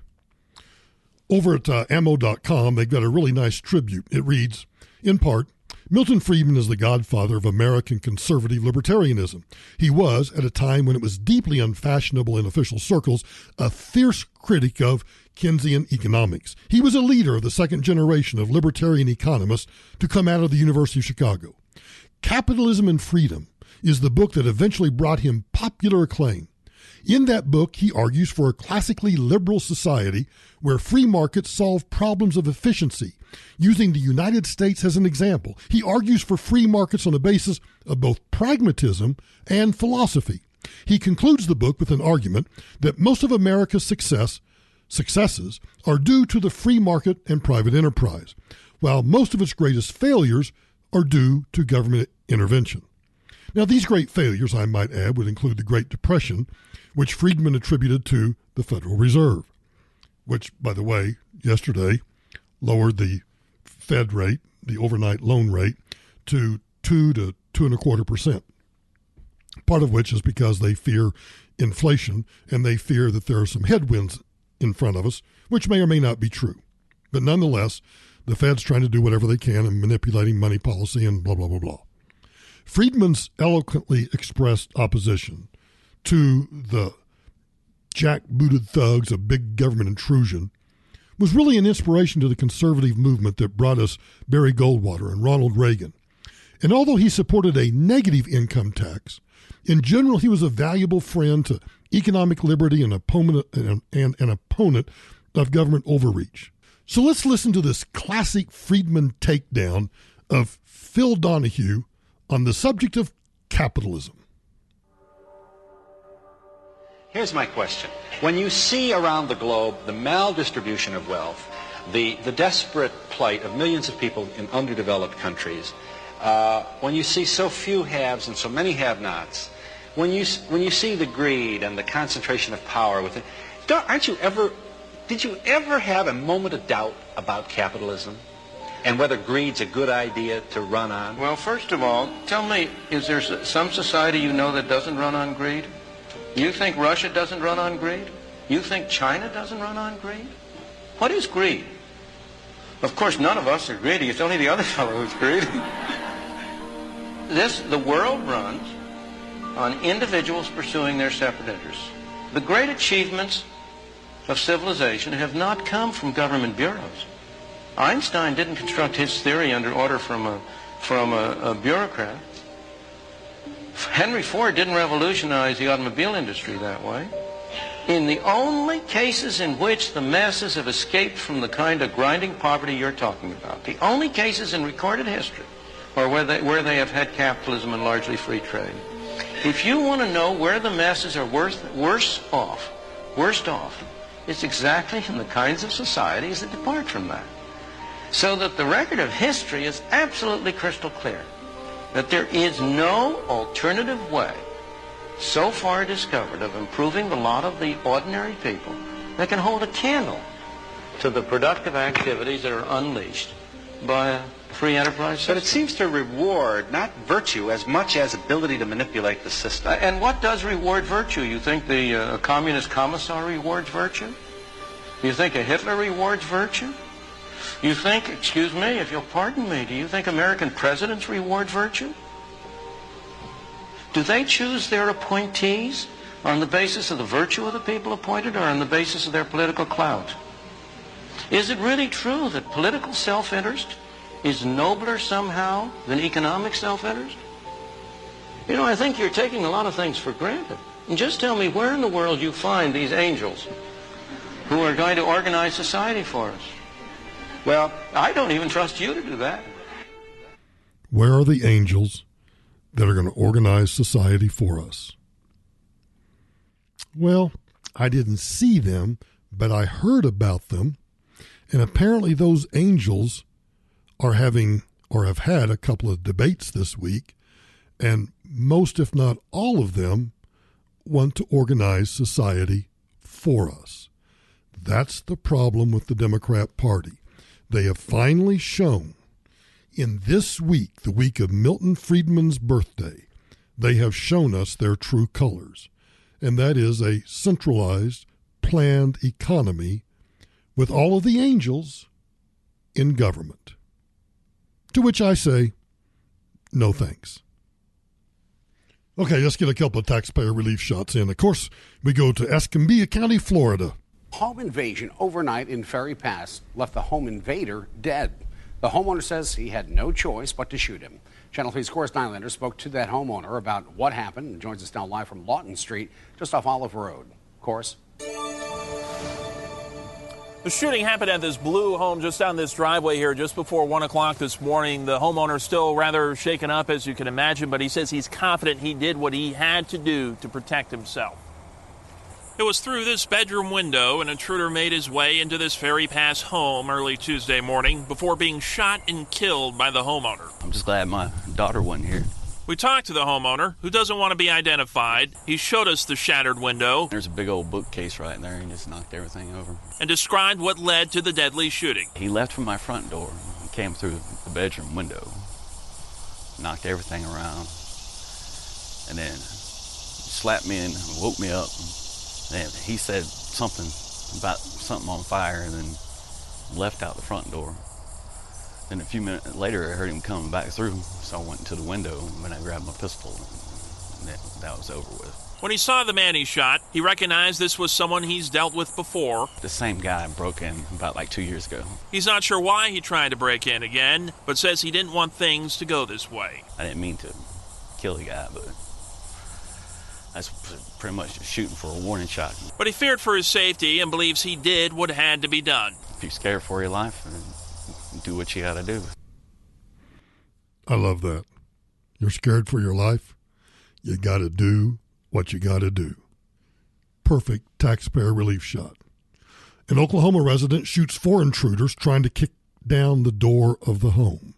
Over at ammo.com, they've got a really nice tribute. It reads, in part, Milton Friedman is the godfather of American conservative libertarianism. He was, at a time when it was deeply unfashionable in official circles, a fierce critic of Keynesian economics. He was a leader of the second generation of libertarian economists to come out of the University of Chicago. Capitalism and Freedom is the book that eventually brought him popular acclaim. In that book, he argues for a classically liberal society where free markets solve problems of efficiency. Using the United States as an example, he argues for free markets on the basis of both pragmatism and philosophy. He concludes the book with an argument that most of America's successes are due to the free market and private enterprise, while most of its greatest failures are due to government intervention. Now, these great failures, I might add, would include the Great Depression, which Friedman attributed to the Federal Reserve, which, by the way, yesterday lowered the Fed rate, the overnight loan rate, to 2 to 2.25%. Part of which is because they fear inflation and they fear that there are some headwinds in front of us, which may or may not be true. But nonetheless, the Fed's trying to do whatever they can in manipulating money policy and blah, blah, blah, blah. Friedman's eloquently expressed opposition to the jackbooted thugs of big government intrusion was really an inspiration to the conservative movement that brought us Barry Goldwater and Ronald Reagan. And although he supported a negative income tax, in general he was a valuable friend to economic liberty and an opponent of government overreach. So let's listen to this classic Friedman takedown of Phil Donahue on the subject of capitalism. Here's my question. When you see around the globe the maldistribution of wealth, the desperate plight of millions of people in underdeveloped countries, when you see so few haves and so many have-nots, when you see the greed and the concentration of power within, did you ever have a moment of doubt about capitalism and whether greed's a good idea to run on? Well, first of all, tell me, is there some society you know that doesn't run on greed? You think Russia doesn't run on greed? You think China doesn't run on greed? What is greed? Of course, none of us are greedy. It's only the other fellow who's greedy. The world runs on individuals pursuing their separate interests. The great achievements of civilization have not come from government bureaus. Einstein didn't construct his theory under order from a bureaucrat. Henry Ford didn't revolutionize the automobile industry that way. In the only cases in which the masses have escaped from the kind of grinding poverty you're talking about, the only cases in recorded history are where they have had capitalism and largely free trade. If you want to know where the masses are worst off, it's exactly in the kinds of societies that depart from that. So that the record of history is absolutely crystal clear that there is no alternative way so far discovered of improving the lot of the ordinary people that can hold a candle to the productive activities that are unleashed by a free enterprise system. But it seems to reward not virtue as much as ability to manipulate the system. And what does reward virtue? You think the communist commissar rewards virtue? You think a Hitler rewards virtue? You think, excuse me, if you'll pardon me, do you think American presidents reward virtue? Do they choose their appointees on the basis of the virtue of the people appointed or on the basis of their political clout? Is it really true that political self-interest is nobler somehow than economic self-interest? You know, I think you're taking a lot of things for granted. And just tell me where in the world you find these angels who are going to organize society for us. Well, I don't even trust you to do that. Where are the angels that are going to organize society for us? Well, I didn't see them, but I heard about them. And apparently those angels are having or have had a couple of debates this week. And most, if not all of them, want to organize society for us. That's the problem with the Democrat Party. They have finally shown in this week, the week of Milton Friedman's birthday, they have shown us their true colors. and that is a centralized, planned economy with all of the angels in government. To which I say, no thanks. Okay, let's get a couple of taxpayer relief shots in. Of course, we go to Escambia County, Florida. Home invasion overnight in Ferry Pass left the home invader dead. The homeowner says he had no choice but to shoot him. Channel 3's Corus Nylander spoke to that homeowner about what happened and joins us now live from Lawton Street, just off Olive Road. Corus. The shooting happened at this blue home just down this driveway here just before 1 o'clock this morning. The homeowner still rather shaken up, as you can imagine, but he says he's confident he did what he had to do to protect himself. It was through this bedroom window an intruder made his way into this Ferry Pass home early Tuesday morning before being shot and killed by the homeowner. I'm just glad my daughter wasn't here. We talked to the homeowner, who doesn't want to be identified. He showed us the shattered window. There's a big old bookcase right there, and just knocked everything over. And described what led to the deadly shooting. He left from my front door and came through the bedroom window, knocked everything around, and then slapped me and woke me up. And he said something about something on fire and then left out the front door. Then a few minutes later, I heard him coming back through, so I went to the window and I grabbed my pistol, and that was over with. When he saw the man he shot, he recognized this was someone he's dealt with before. The same guy broke in about 2 years ago. He's not sure why he tried to break in again, but says he didn't want things to go this way. I didn't mean to kill the guy, but that's pretty much just shooting for a warning shot. But he feared for his safety and believes he did what had to be done. If you're scared for your life, do what you got to do. I love that. You're scared for your life, you got to do what you got to do. Perfect taxpayer relief shot. An Oklahoma resident shoots 4 intruders trying to kick down the door of the home.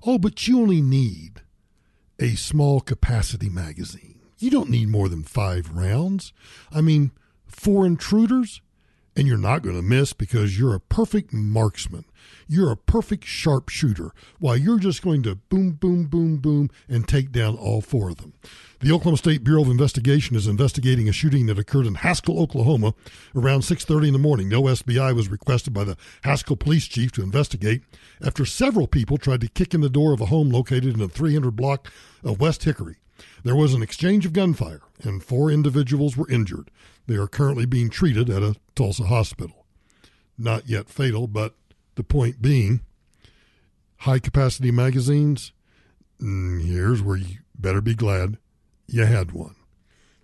Oh, but you only need a small capacity magazine. You don't need more than 5 rounds. I mean, 4 intruders, and you're not going to miss because you're a perfect marksman. You're a perfect sharpshooter, while you're just going to boom, boom, boom, boom, and take down all 4 of them. The Oklahoma State Bureau of Investigation is investigating a shooting that occurred in Haskell, Oklahoma, around 6:30 in the morning. The OSBI was requested by the Haskell police chief to investigate after several people tried to kick in the door of a home located in the 300 block of West Hickory. There was an exchange of gunfire, and 4 individuals were injured. They are currently being treated at a Tulsa hospital. Not yet fatal, but the point being, high-capacity magazines, here's where you better be glad you had one.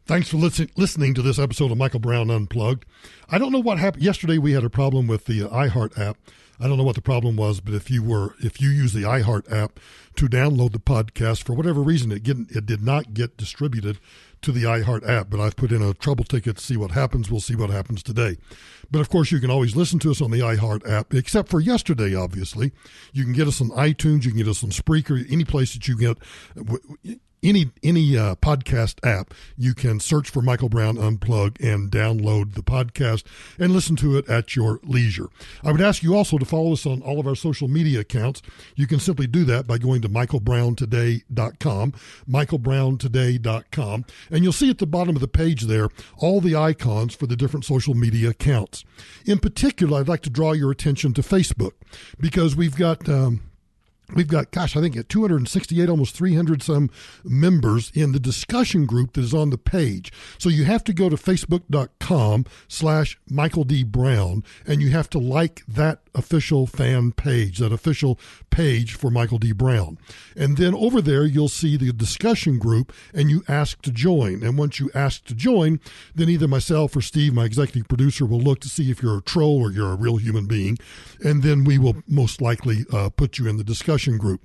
Thanks for listening to this episode of Michael Brown Unplugged. I don't know what happened. Yesterday we had a problem with the iHeart app. I don't know what the problem was, but if you use the iHeart app to download the podcast, for whatever reason, it did not get distributed to the iHeart app, but I've put in a trouble ticket to see what happens. We'll see what happens today. But of course, you can always listen to us on the iHeart app, except for yesterday, obviously. You can get us on iTunes, you can get us on Spreaker, any place that you get any podcast app. You can search for Michael Brown Unplugged and download the podcast and listen to it at your leisure. I would ask you also to follow us on all of our social media accounts. You can simply do that by going to michaelbrowntoday.com, michaelbrowntoday.com, and you'll see at the bottom of the page there all the icons for the different social media accounts. In particular, I'd like to draw your attention to Facebook, because we've got, gosh, I think at 268, almost 300 some members in the discussion group that is on the page. So you have to go to facebook.com/Michael D. Brown, and you have to like that official fan page, that official page for Michael D. Brown. And then over there, you'll see the discussion group, and you ask to join. And once you ask to join, then either myself or Steve, my executive producer, will look to see if you're a troll or you're a real human being. And then we will most likely put you in the discussion group.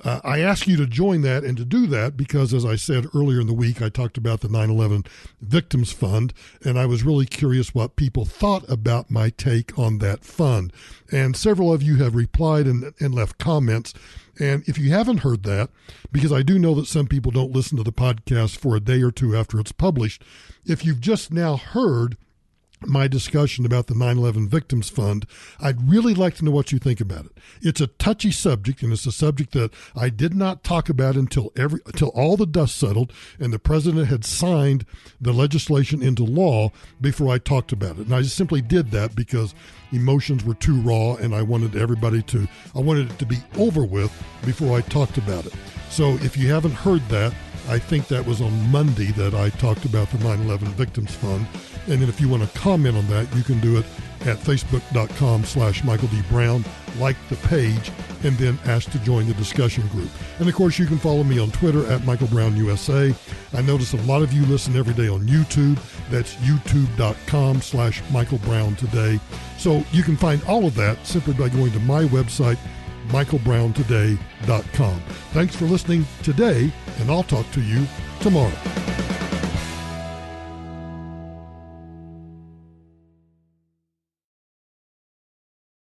I ask you to join that and to do that because, as I said earlier in the week, I talked about the 9/11 Victims Fund, and I was really curious what people thought about my take on that fund. And several of you have replied and left comments. And if you haven't heard that, because I do know that some people don't listen to the podcast for a day or two after it's published, if you've just now heard my discussion about the 9/11 Victims Fund, I'd really like to know what you think about it. It's a touchy subject, and it's a subject that I did not talk about until all the dust settled and the president had signed the legislation into law before I talked about it. And I just simply did that because emotions were too raw, and I wanted it to be over with before I talked about it. So if you haven't heard that, I think that was on Monday that I talked about the 9/11 Victims Fund. And then if you want to comment on that, you can do it at facebook.com/Michael D. Brown, like the page, and then ask to join the discussion group. And of course, you can follow me on Twitter at Michael Brown USA. I notice a lot of you listen every day on YouTube. That's youtube.com/Michael Brown Today. So you can find all of that simply by going to my website, michaelbrowntoday.com. Thanks for listening today, and I'll talk to you tomorrow.